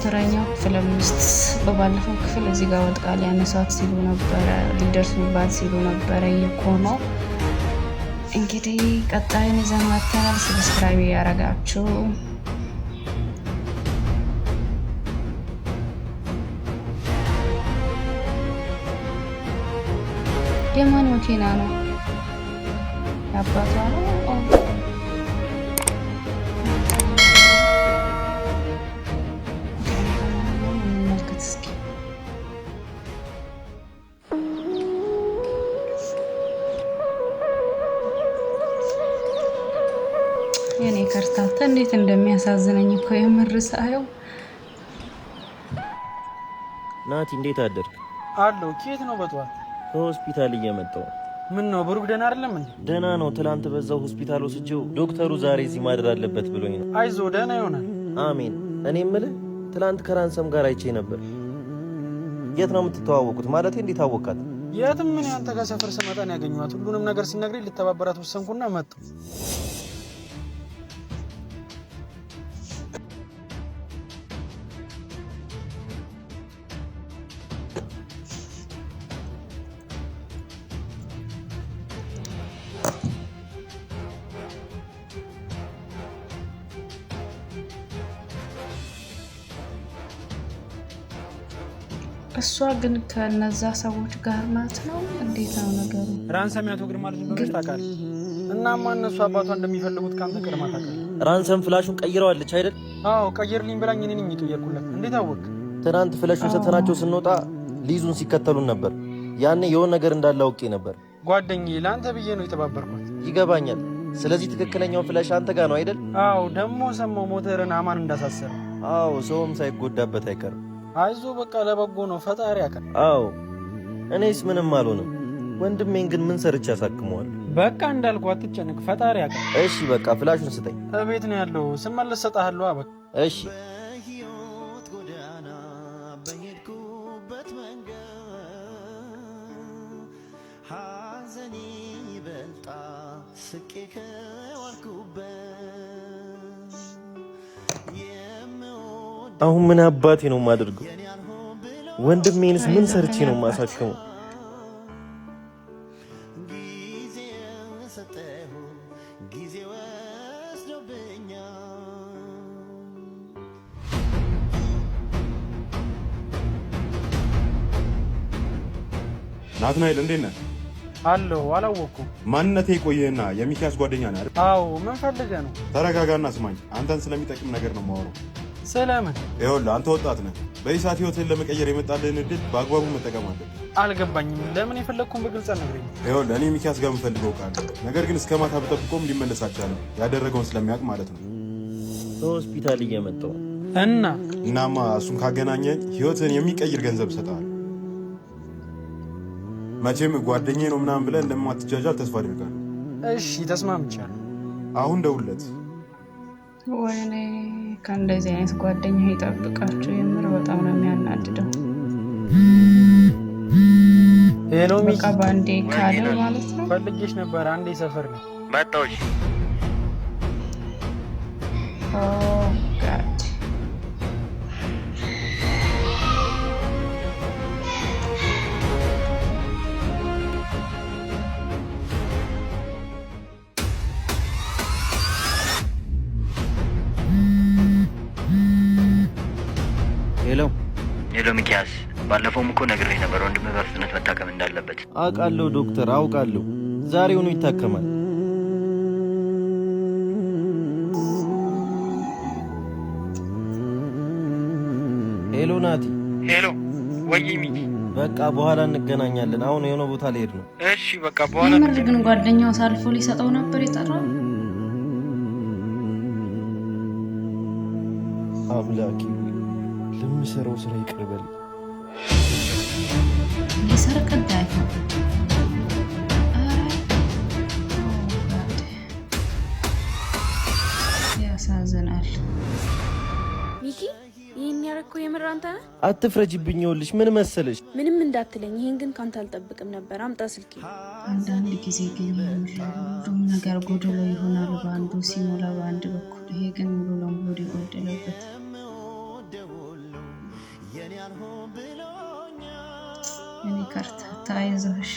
ሞተረኛው ክፍል 5 በባለፈው ክፍል እዚህ ጋር ወጥቃል ያነሳት ሲሉ ነበረ ሊደርሱባት ሲሉ ነበረ የቆመው። እንግዲህ ቀጣዩን ይዘን መጥተናል። ሰብስክራይብ ያረጋችሁ የማን መኪና ነው? ያባቷ ነው። የኔ ከርታታ እንዴት እንደሚያሳዝነኝ እኮ የምርሳየው። ናቲ እንዴት አደርክ? አለው ኬት ነው በጧት ከሆስፒታል እየመጣሁ። ምን ነው ብሩክ ደህና አይደለም እንዴ? ደህና ነው። ትላንት በዛው ሆስፒታል ወስጄው ዶክተሩ ዛሬ እዚህ ማደር አለበት ብሎኝ ነው። አይዞ ደህና ይሆናል። አሜን። እኔ የምልህ ትላንት ከራንሰም ጋር አይቼ ነበር። የት ነው የምትተዋወቁት? ማለቴ እንዴት አወቃት? የትም ምን ያንተ ጋር ሰፈር ስመጣ ነው ያገኘኋት። ሁሉንም ነገር ሲነግረኝ ልተባበራት ወሰንኩና መጣሁ። እሷ ግን ከነዛ ሰዎች ጋር ናት ነው? እንዴት ነው ነገሩ? ራንሰም ያቶ ግርማ ልጅ ነው ታውቃለህ? እናማ እነሱ አባቷ እንደሚፈልጉት ካንተ ቀድማ ታውቃለህ። ራንሰም ፍላሹን ቀይረዋለች አይደል? አዎ ቀይርልኝ ብላኝ እኔ ነኝ የጠየቅኩላት። እንዴት አወቅ? ትናንት ፍላሹን ሰተናቸው ስንወጣ ሊይዙን ሲከተሉን ነበር። ያኔ የሆነ ነገር እንዳለ አውቄ ነበር። ጓደኛዬ ለአንተ ብዬ ነው የተባበርኳት። ይገባኛል። ስለዚህ ትክክለኛው ፍላሽ አንተ ጋር ነው አይደል? አዎ ደግሞ ሰማው ሞተርን አማን እንዳሳሰረ። አዎ ሰውም ሳይጎዳበት አይቀርም። አይዞ በቃ ለበጎ ነው፣ ፈጣሪ ያውቃል። አዎ እኔስ ምንም አልሆንም። ወንድሜን ግን ምን ሰርቼ ያሳክመዋል? በቃ እንዳልኩ አትጨነቅ፣ ፈጣሪ ያውቃል። እሺ በቃ ፍላሹን ስጠኝ። እቤት ነው ያለው፣ ስመለስ እሰጥሃለሁ። በቃ እሺ። አሁን ምን አባቴ ነው የማደርገው? ወንድሜንስ ምን ሰርቼ ነው የማሳክመው? ናትናኤል እንዴት ነህ? አለው አላወኩም። ማንነቴ ቆየና የሚኪያስ ጓደኛ ነህ አይደል? አዎ ምን ፈልገህ ነው? ተረጋጋና ስማኝ። አንተን ስለሚጠቅም ነገር ነው የማወራው። ስለምን? ይኸውልህ አንተ ወጣት ነህ። በኢሳት ህይወትን ለመቀየር የመጣልህን እድል በአግባቡ መጠቀም አለብህ። አልገባኝም። ለምን የፈለግኩን በግልጽ አልነግረኝም? ይኸውልህ እኔ ሚኪያስ ጋር የምፈልገው ቃል ነገር ግን እስከ ማታ ብጠብቆም ሊመለስ አልቻለም። ያደረገውን ስለሚያውቅ ማለት ነው። ከሆስፒታል እየመጣሁ እናማ እሱን ካገናኘኝ ህይወትን የሚቀይር ገንዘብ እሰጥሃለሁ። መቼም ጓደኛዬ ነው ምናምን ብለህ እንደማትጃጃል ተስፋ አድርጋለሁ። እሺ ተስማምቻለሁ። አሁን ደውልለት። ወይኔ ከእንደዚህ አይነት ጓደኛ ይጠብቃችሁ። የምር በጣም ነው የሚያናድደው። ሄሎ ሚኪ፣ በቃ ባንዴ ካለ ማለት ነው። ፈልጌሽ ነበር። አንዴ ሰፈር ነው መጣሁሽ። ኦ ጋድ ሄሎ ሚኪያስ፣ ባለፈውም እኮ ነግሬህ ነበር ወንድምህ በፍጥነት መታከም እንዳለበት። አውቃለሁ ዶክተር፣ አውቃለሁ። ዛሬውኑ ይታከማል። ሄሎ ናቲ። ሄሎ ወይ ሚኪ፣ በቃ በኋላ እንገናኛለን። አሁን የሆነ ቦታ ልሄድ ነው። እሺ በቃ በኋላ። የምር ግን ጓደኛው አሳልፎ ሊሰጠው ነበር የጠራው። አምላኬ ለምሰራው ስራ ይቅርበል። ሊሰርቅ እንዳይ ያሳዝናል። ሚኪ ይሄን ያረከው የምር አንተ ነህ? አትፍረጅብኝ። ይኸውልሽ ምን መሰለሽ፣ ምንም እንዳትለኝ። ይሄን ግን ካንተ አልጠብቅም ነበር። አምጣ ስልኬ። አንዳንድ ጊዜ ግን ሁሉም ነገር ጎደሎ ይሆናል በአንዱ ሲሞላ በአንድ በኩል። ይሄ ግን ሙሉ ለሙሉ የጎደለበት ከርታ ታይዘው እሺ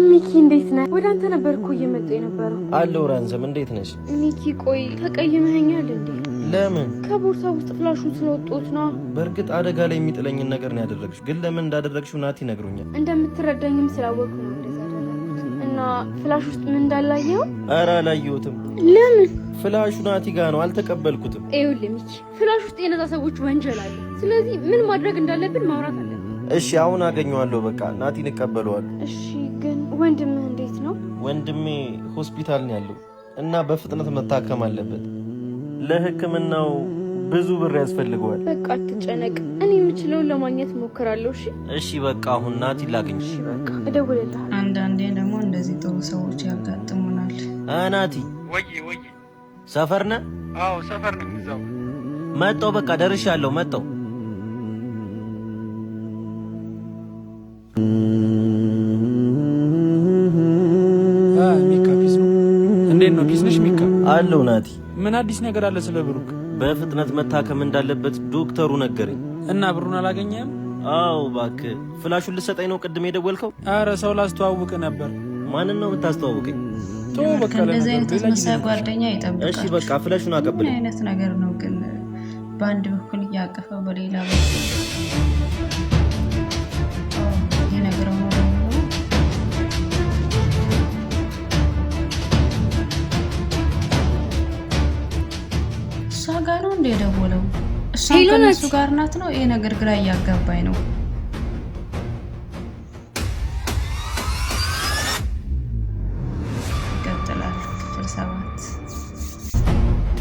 ሚኪ እንዴት ነህ? ወደ አንተ ነበርኩ እየመጣ የነበረው። አለው ራንዘም እንዴት ነሽ? ሚኪ ቆይ ተቀይመኸኛል እንዴ? ለምን? ከቦርሳ ውስጥ ፍላሹን ስለወጡት ነው። በእርግጥ አደጋ ላይ የሚጥለኝን ነገር ነው ያደረግሽው፣ ግን ለምን እንዳደረግሽው ናቲ ነግሮኛል። እንደምትረዳኝም ስላወቅኩ ነው እንደዛ ያደረኩት። እና ፍላሽ ውስጥ ምን እንዳላየው? ኧረ አላየሁትም። ለምን? ፍላሹ ናቲ ጋር ነው፣ አልተቀበልኩትም። ይኸውልህ ሚኪ ፍላሽ ውስጥ የነዛ ሰዎች ወንጀል አለ። ስለዚህ ምን ማድረግ እንዳለብን ማውራት አለብን። እሺ አሁን አገኘዋለሁ፣ በቃ ናቲን እቀበለዋለሁ። እሺ ግን ወንድምህ እንዴት ነው? ወንድሜ ሆስፒታል ነው ያለው እና በፍጥነት መታከም አለበት። ለሕክምናው ብዙ ብር ያስፈልገዋል። በቃ አትጨነቅ፣ እኔ የምችለውን ለማግኘት ሞክራለሁ። እሺ እሺ በቃ አሁን ናቲ ላግኝ። እሺ በቃ እደውልልሃለሁ። አንዳንዴ ደግሞ እንደዚህ ጥሩ ሰዎች ያጋጥሙናል። ናቲ ወይ ሰፈር ነህ? አዎ ሰፈር ነኝ። እዛው መጣሁ፣ በቃ ደርሻለሁ፣ መጣሁ። ሚካ ፒስ ነው። እንዴት ነው? ፒስ ነሽ ሚካ? አለው ናቲ። ምን አዲስ ነገር አለ ስለ ብሩክ? በፍጥነት መታከም እንዳለበት ዶክተሩ ነገረኝ። እና ብሩን አላገኘህም? አዎ እባክህ። ፍላሹን ልትሰጠኝ ነው ቅድም የደወልከው? አረ ሰው ላስተዋውቅ ነበር። ማንን ነው የምታስተዋውቀኝ? በቃ እንደዚህ አይነት ተመሳሳይ ጓደኛ ይጠብቃል። እሺ በቃ ፍላሹን አቀብለኝ። ምን አይነት ነገር ነው ግን? በአንድ በኩል እያቀፈው በሌላ በኩል ይነግረው ነው። እሷ ጋር ነው እንደ ደወለው። እሷ ከነሱ ጋር ናት ነው። ይሄ ነገር ግራ እያጋባኝ ነው። ይቀጥላል። ክፍል 7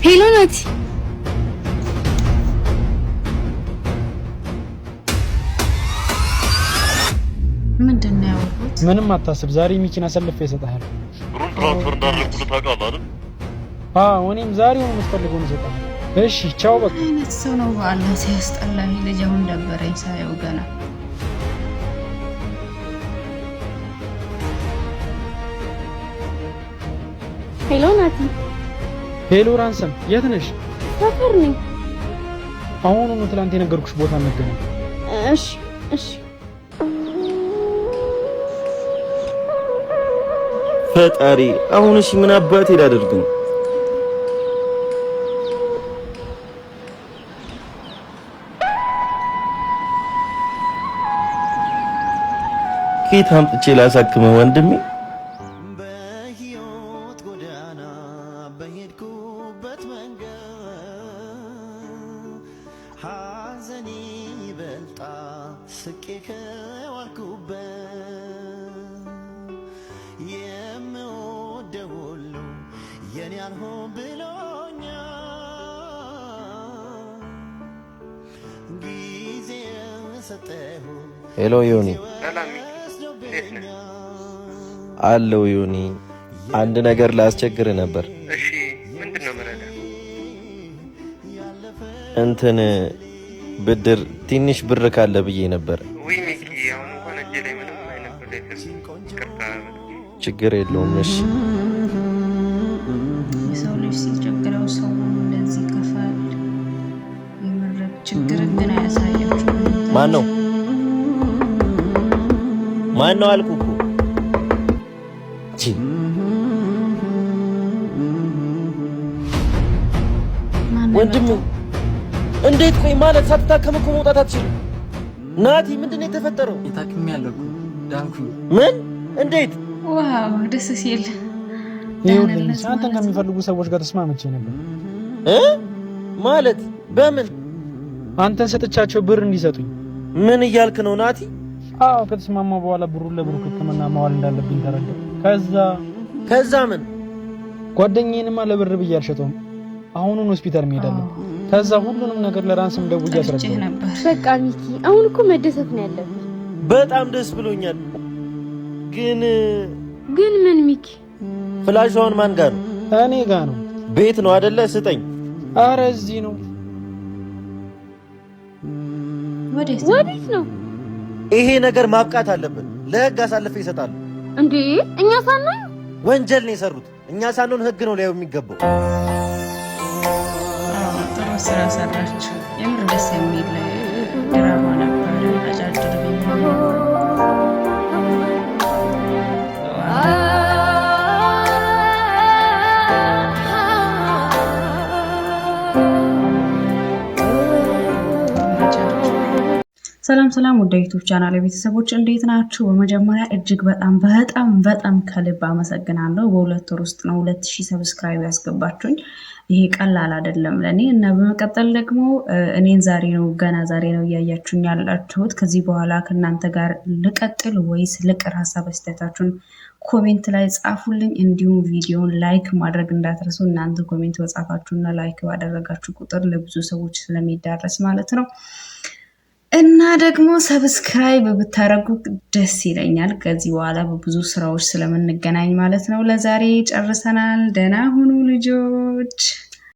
ሄሎ ናቲ። ምንድን ነው ያወሩት? ምንም አታስብ፣ ዛሬ ሚኪን አሰልፌ እሰጥሃለሁ። ብሩን ትራንስፈር እንዳደረግኩት ታውቃለህ አይደል? እኔም ዛሬውን የምትፈልገውን እሰጥሃለሁ። እሺ ቻው። በቃ አይነት ሰው ነው በአላህ ሲያስጠላኝ። ልጅ አሁን ደበረኝ ሳየው ገና። ሄሎ ናቲ። ሄሎ ራንሰም፣ የት ነሽ? ሰፈር ነኝ። አሁኑኑ ትላንት የነገርኩሽ ቦታ እንገናኝ። እሺ እሺ። ፈጣሪ አሁን እሺ ምን አባቴ ላደርግ ነው? ከየት አምጥቼ ላሳክመው ወንድሜ? በህይወት ጎዳና በሄድኩበት መንገድ ሐዘኔ ይበልጣ ስቄ ከዋልኩበት የምወደው ሁሉ የኔ አልሆን ብሎኛል። ጊዜ ሰጠሁ። ሄሎ ዮኒ። አለው ዮኒ፣ አንድ ነገር ላስቸግር ነበር። እሺ ምንድነው መረዳ? እንትን ብድር ትንሽ ብር ካለ ብዬ ነበር። ወይ ሚኪ፣ አሁን እንኳን እጄ ላይ ምንም አይነት ብር የለም። ችግር የለውም። እሺ የሰው ልጅ ሲቸግረው ሰው እንደዚህ ከፋል። የምረብ ችግር ግን አያሳያችሁም። ማን ነው አልኩ እኮ። ወንድም እንዴት? ቆይ ማለት ሳትታከም እኮ መውጣት አትችልም። ናቲ ምንድነው የተፈጠረው? የታክም ያለው ዳንኩኝ። ምን? እንዴት? ዋው ደስ ሲል። ይኸውልህ አንተን ከሚፈልጉ ሰዎች ጋር ተስማምቼ ነበር። ማለት በምን? አንተን ሰጥቻቸው ብር እንዲሰጡኝ። ምን እያልክ ነው ናቲ? አዎ ከተስማማ በኋላ ብሩን ለብሩክ ሕክምና ማዋል እንዳለብኝ ተረዳሁ። ከዛ ምን? ጓደኛዬንማ ለብር ብዬ አልሸጠውም። አሁኑን ሆስፒታል መሄድ አለብኝ። ከዛ ሁሉንም ነገር ለራንስም ደውዬ አስረዳሁ። በቃ ሚኪ አሁን እኮ መደሰት ነው ያለብን። በጣም ደስ ብሎኛል። ግን ምን ሚኪ? ፍላሻውን ማን ጋር ነው? እኔ ጋር ነው። ቤት ነው አይደለ? ስጠኝ። አረ እዚህ ነው። ወዴት ነው? ይሄ ነገር ማብቃት አለብን። ለህግ አሳልፈ ይሰጣሉ እንዴ? እኛ ሳናይ ወንጀል ነው የሰሩት። እኛ ሳንሆን ህግ ነው ሊያየው የሚገባው። ጥሩ ስራ ሰራችሁ። የምር ደስ የሚል ድራማ ነበር። አጫጭር ቢሆን ሰላም ወደ ዩቲዩብ ቻናል ቤተሰቦች እንዴት ናችሁ? በመጀመሪያ እጅግ በጣም ከልብ አመሰግናለሁ። በሁለት ወር ውስጥ ነው 2000 ሰብስክራይብ ያስገባችሁኝ። ይሄ ቀላል አይደለም ለኔ እና በመቀጠል ደግሞ እኔን ገና ዛሬ ነው እያያችሁኝ ያላችሁት። ከዚህ በኋላ ከእናንተ ጋር ልቀጥል ወይስ ልቅር? ሀሳብ አስተያየታችሁን ኮሜንት ላይ ጻፉልኝ። እንዲሁም ቪዲዮን ላይክ ማድረግ እንዳትረሱ። እናንተ ኮሜንት በጻፋችሁና ላይክ ባደረጋችሁ ቁጥር ለብዙ ሰዎች ስለሚዳረስ ማለት ነው። እና ደግሞ ሰብስክራይብ ብታረጉ ደስ ይለኛል። ከዚህ በኋላ በብዙ ስራዎች ስለምንገናኝ ማለት ነው። ለዛሬ ጨርሰናል። ደህና ሁኑ ልጆች።